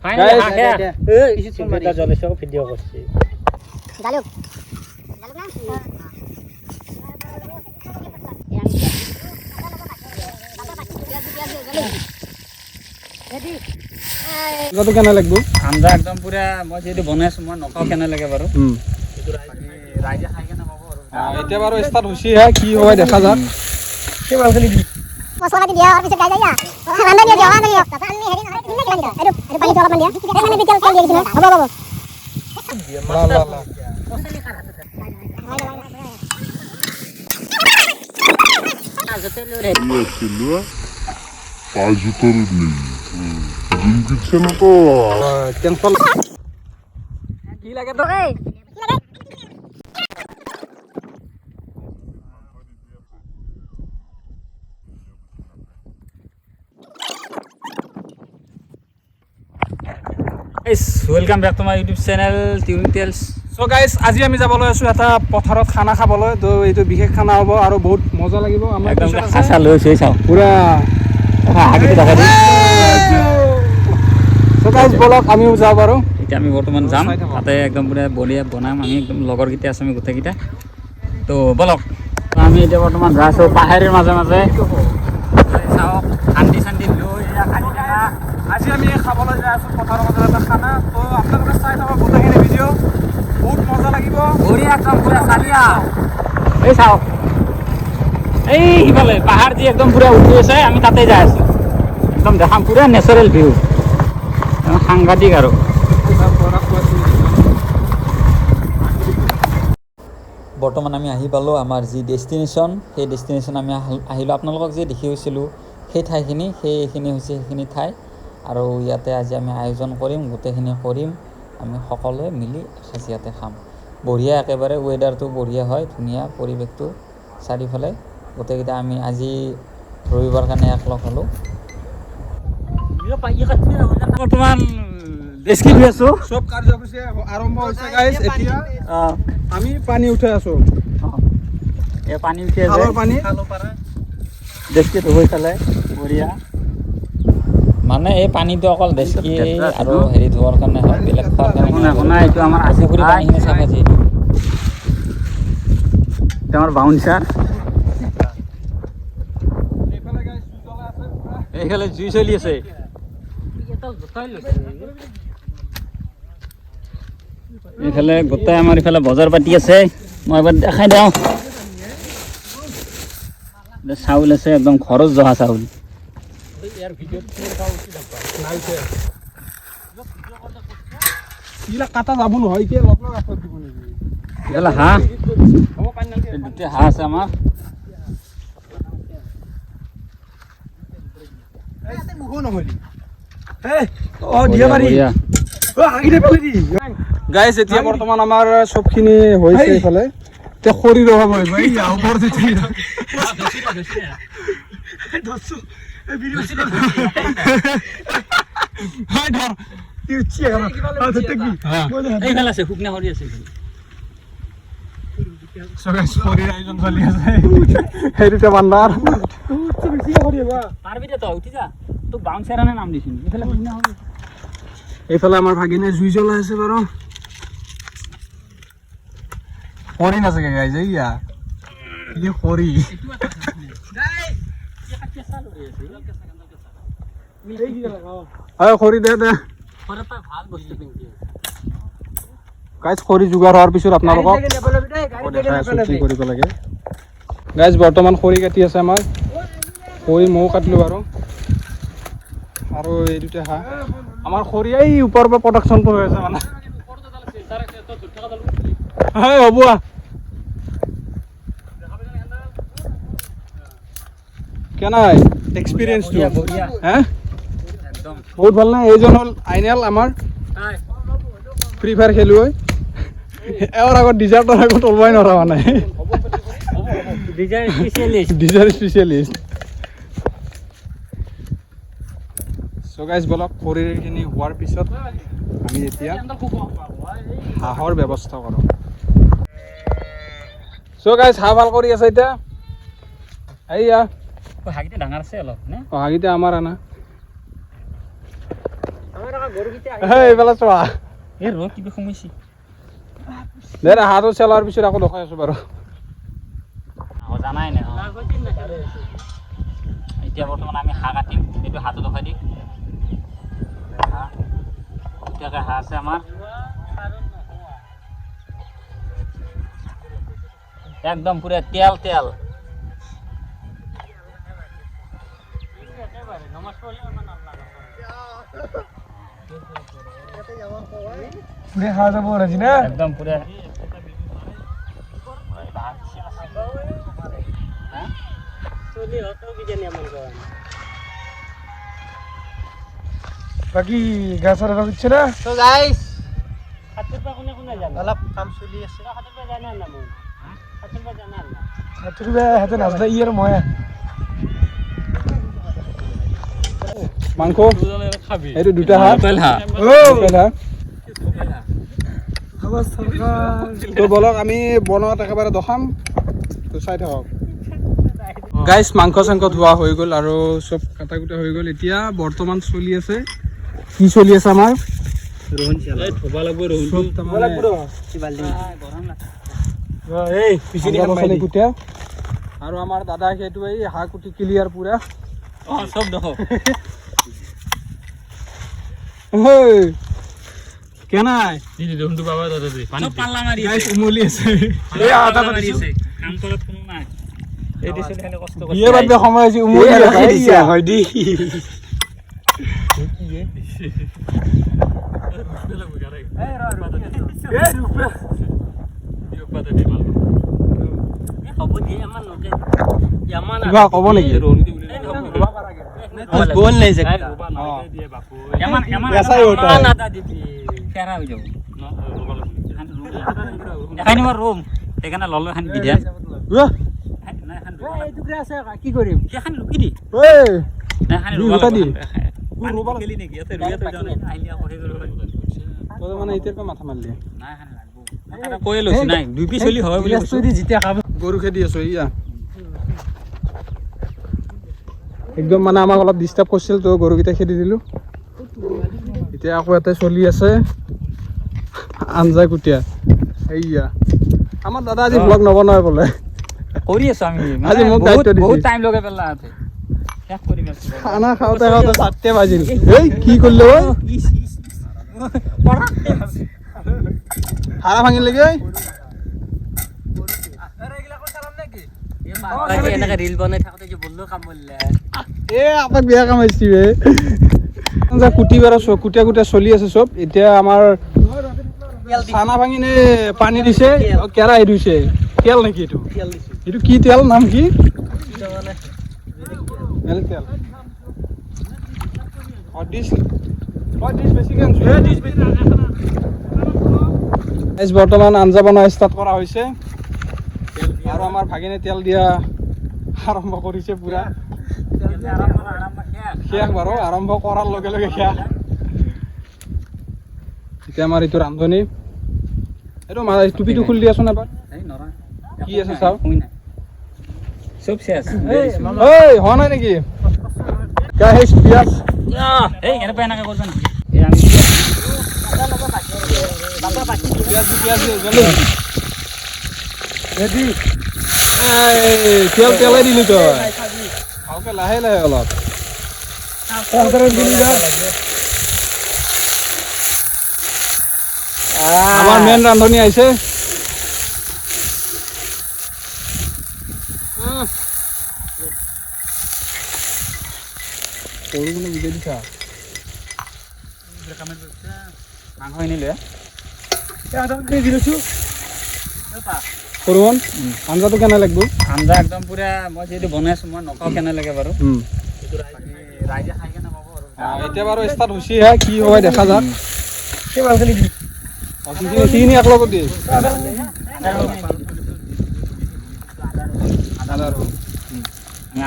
finally হাঁহে এই কিছু চিন্তা জলেছ ভিডিও করছি জালুক জালুক না কত কেনে লাগব আঞ্জা একদম পুরা মই যেটো বনাইছো মই নকাও কেনে লাগে বাৰু ৰাইজে খাই কেনে পাব আৰু এতিয়া বাৰু ষ্টাৰ্ট হৈছে হে কি হয় দেখা যাক কি ভালকৈ দি মছলা দি দিয়া আৰু পিছত গাই যায়া ৰান্ধা দিয়া দিয়া ৰান্ধা দিয়া তাতে আমি হেৰি নহয় কিনে কিমান দিয়া আৰু পানী জলা পানী দিয়া মানে বিকেল তেল দিয়া দিছিল হ'ব হ'ব লা লা কেনসল কি লাগে তো এই welcome back to my YouTube channel tuning tales so guys আজি আমি যাবলৈ আছো এটা পথাৰত খানা খাবলৈ তো এইটো বিশেষ খানা হ'ব আৰু বহুত মজা লাগিব আমাৰ একদম পিছত আছে খাসা লৈছো চাও পুৰা আগতে দেখা দি সো গাইস বলক আমিও যাও বাৰু এতিয়া আমি বৰ্তমান যাম তাতে একদম পুৰা বলিয়া বনাম আমি একদম লগৰ গিটা আছে আমি গোটেইকিটা তো বলক আমি এতিয়া বৰ্তমান যাইছো পাহাৰৰ মাজে মাজে চাও শান্তি শান্তি লৈ এয়া খালি জানা আজি আমি খাবলৈ যাই আছো পথাৰৰ মাজত এটা খানা তো আপোনালোকে চাই থাকক গোটেইখিনি ভিডিঅ' বহুত মজা লাগিব বঢ়িয়া একদম পুৰা চালিয়া এই চাও এই ইফালে পাহাৰ যি একদম পুৰা উঠি আছে আমি তাতে যাই আছো একদম দেখাম পুৰা নেচাৰেল ভিউ সাংঘাতিক আৰু বৰ্তমান আমি আহি পালোঁ আমাৰ যি ডেষ্টিনেশ্যন সেই ডেষ্টিনেশ্যন আমি আহিলোঁ আপোনালোকক যি দেখি গৈছিলোঁ সেই ঠাইখিনি সেইখিনি হৈছে সেইখিনি ঠাই আৰু ইয়াতে আজি আমি আয়োজন কৰিম গোটেইখিনি কৰিম আমি সকলোৱে মিলি এসাঁজ ইয়াতে খাম বঢ়িয়া একেবাৰে ৱেডাৰটো বঢ়িয়া হয় ধুনীয়া পৰিৱেশটো চাৰিওফালে গোটেইকেইটা আমি আজি ৰবিবাৰ কাৰণে একলগ হ'লোঁ বৰ্তমান বেছি হৈ আছোঁ সব কাৰ্যসূচী আৰম্ভ হৈছে গাইস এতিয়া আমি পানী উঠাই আছো এই পানী উঠি আছে খালৰ পানী ডেস্কি ধুই পেলাই বঢ়িয়া মানে এই পানীটো অকল ডেস্কি আৰু হেৰি ধোৱাৰ কাৰণে হয় বেলেগ খোৱাৰ কাৰণে এইটো আমাৰ পুখুৰী পানীখিনি চাফা যি আমাৰ বাউন্সাৰ এইফালে গাইস জুইতলা আছে পুৰা এইফালে জুই চলি আছে এইফালে গোটেই আমাৰ ইফালে বজাৰ পাতি আছে মই এবাৰ দেখাই দিওঁ চাউল আছে একদম ঘৰত জহা চাউল এইবিলাক কাটা যাব নহয় এতিয়া লগ লগ ৰাস্তাত দিব নেকি এইফালে হাঁহ দুটা হাঁহ আছে আমাৰ গাইস এতিয়া বৰ্তমান আমাৰ সবখিনি হৈছে এইফালে এতিয়া খৰি ৰখাব হয় ভাই ওপৰত এইফালে আছে শুকনা খৰি আছে সেইটোতে বান্দাৰ পাৰবি দে তই উঠি যা তোক বাউন্সাৰ নাম দিছিল এইফালে শুকনা খৰি এইফালে আমাৰ ভাগিনে জুই জ্বলাই আছে বাৰু খৰি নাচাগে গাইজ এইয়া কি খৰি খৰি দে দে গাইজ খৰি যোগাৰ হোৱাৰ পিছত আপোনালোকক দেখাই আছো কি কৰিব লাগে গাইজ বৰ্তমান খৰি কাটি আছে আমাৰ খৰি ময়ো কাটিলোঁ বাৰু আৰু এই দুটা হাঁহ আমাৰ খৰি এই ওপৰৰ পৰা প্ৰডাকশ্যনটো হৈ আছে মানে হ'ব কেনাই এক্সপিৰিয়েঞ্চটো হে বহুত ভাল নাই এইজন হ'ল আইনেল আমাৰ ফ্ৰী ফায়াৰ খেলুৱৈ এওঁৰ আগত ডিজাৰ্টৰ আগত ওলবাই নৰা মানে ডিজাৰ স্পেচিয়েলিষ্ট চ' গাইজ বলক খৰিখিনি হোৱাৰ পিছত আমি এতিয়া হাঁহৰ ব্যৱস্থা কৰোঁ চ' গাইজ হাঁহ ভাল কৰি আছে এতিয়া এইয়া হাঁহকেইটা ডাঙৰ আছে অলপ নে হাঁহকেইটা আমাৰ আনা এইফালে চোৱা এই ৰ কিবা সমস্যা দে হাতত চেলাৰ পিছত আকৌ দেখাই আছো বাৰু জানাই নাই এতিয়া বৰ্তমান আমি হাঁহ কাটিম এইটো হাতত দেখাই দিম এতিয়াকে হাঁহ আছে আমাৰ একদম পুৰা তেল তেল একদম পুৰা বাকি গাছৰ আৰু দিছে না তো গাইস অলপ কাম চলি আছে হাতে নাজনা ই আৰু মই মাংস এইটো দুটা হাত তো বলক আমি বনোৱাত একেবাৰে দখাম তো চাই থাকক গাইছ মাংস চাংস ধোৱা হৈ গ'ল আৰু চব কাটা কুটা হৈ গ'ল এতিয়া বৰ্তমান চলি আছে কি চলি আছে আমাৰ আৰু আমাৰ দাদা সেইটো এই হাঁহ কুটি ক্লিয়াৰ পুৰা চব দেখো কেনাই চব পাল্লা মাৰি আছে উমলি আছে কাম কৰাত কোনো নাই এই দিছে খালি কষ্ট বিয়ে বাদ দিয়া সময় আছে উমলি হয় দি কিবা ক'ব নেকি बोल नहीं सकता ऐसा ही होता है ৰুম সেইকাৰণে ললো এখন বিধা কি কৰিম এখন লুকি দি মানে এতিয়াৰ মাথা মাৰিলে কৈ লৈছো নাই দুই পিচ চলি হয় বুলি যেতিয়া খাব গৰু খেদি আছো ইয়া একদম মানে আমাক অলপ ডিষ্টাৰ্ব কৰিছিল তো গৰুকেইটা খেদি দিলোঁ এতিয়া আকৌ ইয়াতে চলি আছে আঞ্জা কুটিয়া এইয়া আমাৰ দাদা আজি ব্লগ নবনাই বোলে কৰি আছো আমি আজি মোক দায়িত্ব দিছে বহুত টাইম লগাই পেলা আছে শেষ কৰি গৈছো খানা খাওঁতে খাওঁতে 7টা বাজিল এই কি কৰিলে ঐ হাৰা ভাঙিল নেকি এনেকে ৰিল বনাই থাকোতে যে বললো কাম বললে এ আমাক বেয়া কামাইছি বে আঞ্জা কুটি বেৰা কুটিয়া কুটিয়া চলি আছে চব এতিয়া আমাৰ চানা ভাঙিনে পানী দিছে কেৰাহী দিছে তেল নেকি এইটো এইটো কি তেল নাম কি তেল বৰ্তমান আঞ্জা বনোৱা ষ্টাৰ্ট কৰা হৈছে আৰু আমাৰ ভাগিনে তেল দিয়া আৰম্ভ কৰিছে পুৰা শেষ বাৰু আৰম্ভ কৰাৰ লগে লগে শেষ এতিয়া আমাৰ এইটো ৰান্ধনি এইটো টুপিটো খুলি দিয়াচোন এবাৰ কি আছে চাওঁ চব শেষ ঐ হোৱা নাই নেকি গাইছ পিয়াজ এই এনেকৈ এনেকৈ কৰিবা নেকি এই আমি পিয়াজ জলদি ৰেডি তেল তেলাই দিলি তই ভালকে লাহে লাহে অলপ আমাৰ মেইন ৰান্ধনি আহিছে মাংস আনিলে সৰুণ আঞ্জাটো কেনে লাগব আঞ্জা একদম পুৰা মই যিহেতু বনাই আছো মই নকওঁ কেনে লাগে বাৰু ৰাইজে খাই কেনে ক'ব আৰু এতিয়া বাৰু ষ্টাৰ্ট হৈছেহে কি হয় দেখা যাক সেইখিনি একলগত দিয়ে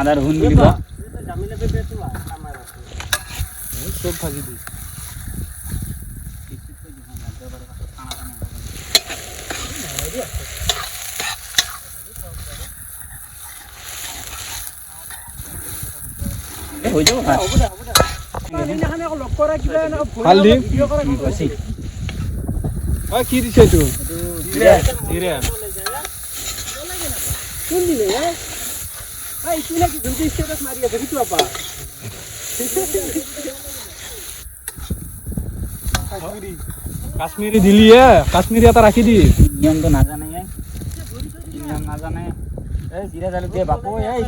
আদা ৰহুন বুলি কওঁ চব ভাজি দি হৈ যাব হালধি হয় কি দিছে এইটো জিৰা কাশ্মীৰি দিলি কাশ্মীৰি এটা ৰাখি দি নিয়মটো নাজানে নিয়ম নাজানে এই জিৰা জালুক দিয়ে বাপু এই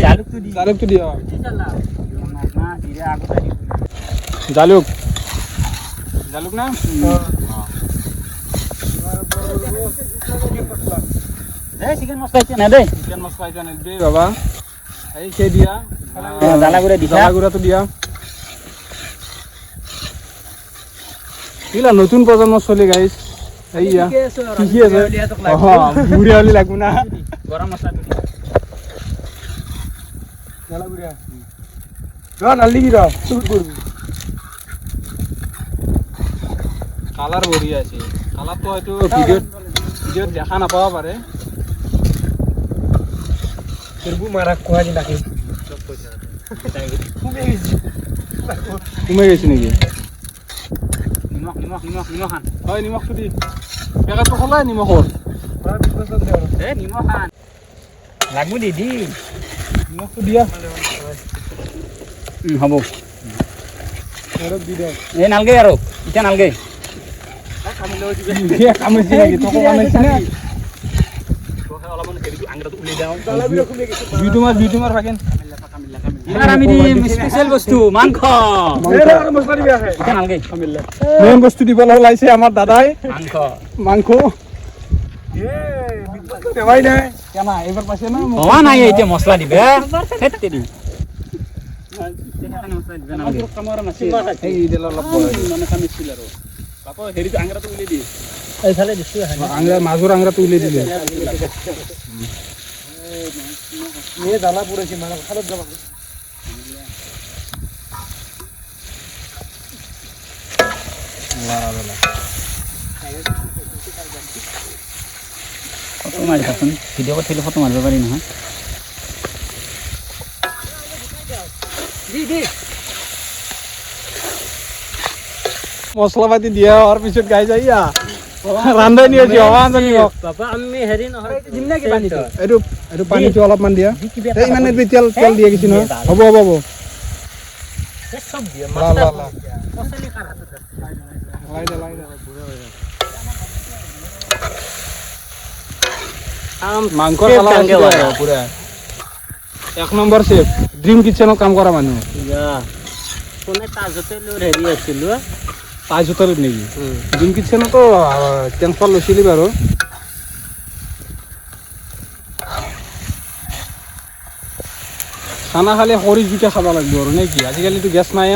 জালুকটো দি জালুকটো দিয় না জিৰা আগতে দি জালুক জালুক না এই চিকেন মছলা এতিয়া না দেই চিকেন মছলা এটা নেদে বাবা এই কে দিয়া জ্বালা গুড়া দিছা জ্বালা গুড়াটো দিয়া কিলা নতুন প্ৰজন্মৰ চলি গাইছ এইয়া কি আছে বুঢ়িয়া হলি লাগব না গৰম মছলা দি জ্বালা গুড়া নালি কি কালাৰ বঢ়িয়া আছে কালাৰটো হয়তো ভিডিঅ'ত দেখা নাপাব পাৰে কমে গৈছে নেকি নিমখ আন হয় নিমখটো দি পেকেটটো খোলাই নিমখৰ এই নিমখ আন লাগব দি নিমখটো দিয়া হ'ব আৰু দি দে এই নালগে আৰু এতিয়া নালগে কামিছে নেকি তোকো কামিছে নে বিউটি মাৰ ভাগেন এবাৰ আমি দিম স্পেচিয়েল বস্তু মাংস এতিয়া নালগে মেইন বস্তু দিবলৈ ওলাইছে আমাৰ দাদাই মাংস দেৱাই নাই কেনা এইবাৰ পাইছে না হোৱা নাই এতিয়া মছলা দিবে খেতে দি এই দিল অলপ মানে কামিছিল আৰু বাপা হেৰিটো আংৰাটো উলিয়াই দি এইফালে দিছো আংৰা মাজৰ আংৰাটো উলিয়াই দিলে এই জ্বালা পুৰাইছে মানে খালত যাবা ফটো মাৰি থাকোন ভিডিঅ' কৰি থলে ফটো মাৰিব পাৰি নহয় মছলা পাতি দিয়া হোৱাৰ পিছত গাই যায় ৰান্ধাই নিয়ে বাবা আমি হেৰি নহয় দিম নে কি পানী এইটো এইটো পানীটো অলপমান দিয়া এই মানে তেল তেল দিয়ে কিছু নহয় হ'ব হ'ব হ'ব সব দিয়ে লা লা লা মছলি কাৰ হাতত লাই দে মাংস পুৰা 1 নম্বৰ চেফ ড্ৰিম কিচেনত কাম কৰা মানুহ কোনে তাজ হোটেলৰ হেৰি আছিল তাজ হোটেলত নেকি ড্ৰিম কিচেনতো ট্ৰেন্সফাৰ লৈছিলি বাৰু খানা খালে খৰি জুইতে খাব লাগিব আৰু নে কি আজিকালিতো গেছ নাই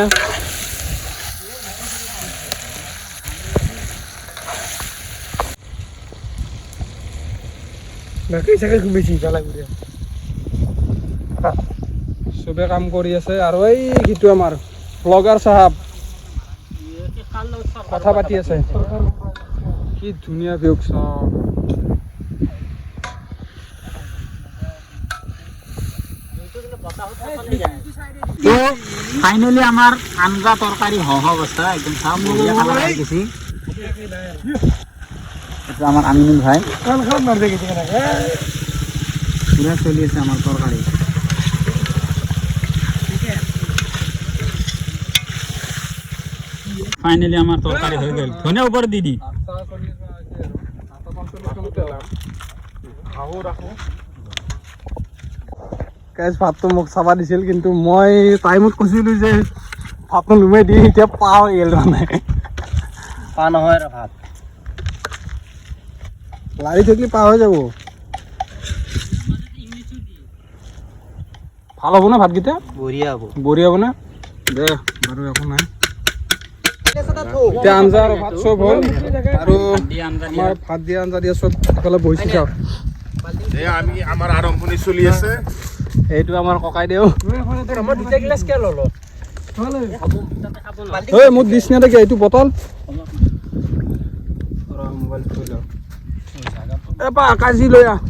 চবে কাম কৰি আছে আৰু এই কিটো আমাৰ ব্লগাৰ সাহেব কথা পাতি আছে কি ধুনীয়া ভিউ ফাইনেলি আমাৰ আঞ্জা তৰকাৰী হহ অৱস্থা একদম চাম বঢ়িয়া খালা হৈ গৈছে এইটো আমাৰ আমিনুল ভাই পুৰা চলি আছে আমাৰ তৰকাৰী ফাইনেলি আমাৰ তৰকাৰী হৈ গ'ল ধনিয়া ওপৰত দি দি গাইজ ভাতটো মোক চাবা দিছিল কিন্তু মই টাইমত কৈছিলোঁ যে ভাতটো লুমাই দি এতিয়া পাওঁ এল নাই পা নহয় আৰু ভাত লাৰি থাকিলে পাৰ হৈ যাব ভাল হ'ব না ভাতকেইটা বঢ়িয়া হ'ব বঢ়িয়া হ'ব না দে বাৰু একো নাই এতিয়া আঞ্জা আৰু ভাত চব হ'ল আৰু আমাৰ ভাত দিয়া আঞ্জা দিয়া চব এফালে বহিছে চাওক আমি আমাৰ আৰম্ভণি চলি আছে এইটো আমাৰ ককাই দেও মই দুটা গিলাচ কিয় ল'লো ঐ মোক দিছ না দেখি এইটো বটল মোবাইল থৈ যাওঁ এপা কাজি লৈ আহ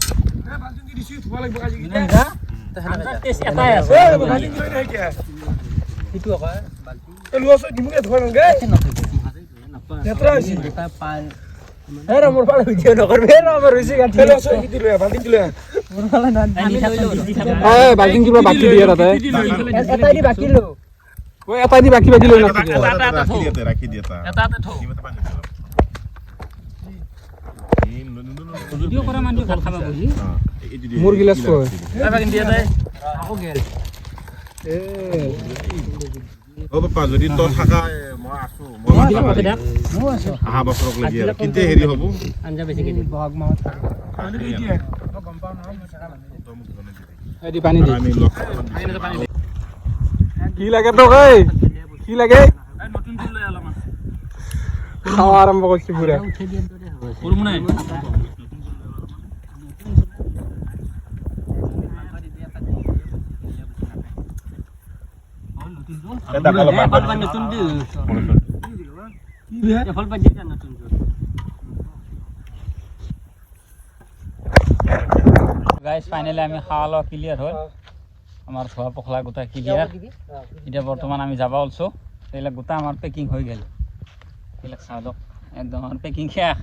এটাই আছে সেইটো আকৌ বাল্টি বাল্টিং কিবা বাকি দিয়ে তাতে ঐ এটা দি বাকি বাকি লৈ নাথাকে ৰাখি দিয়ে তা ভিডিঅ' কৰা মানুহ ভাল খাবা বুজি মোৰ গিলাচ কয় ও বাপা যদি তো থাকা মই আছো মই আহা বছৰক লাগি আৰু কিতে হেৰি হ'ব আঞ্জা বেছিকে দি বহাগ মাহত এই দি পানী দি আমি লগ কি লাগে তোক ঐ কি লাগে খাওয়া আৰম্ভ কৰিছে পুৰা এটা কলম নতুন দি ফল পাই দিয়া নতুন গাইজ ফাইনেলি আমি খাওয়া লোৱা ক্লিয়াৰ হ'ল আমাৰ ধোৱা পখলা গোটা ক্লিয়াৰ এতিয়া বৰ্তমান আমি যাব ওলছোঁ এইবিলাক গোটা আমাৰ পেকিং হৈ গ'ল এইবিলাক চাওঁ দিয়ক একদম আমাৰ পেকিং শেষ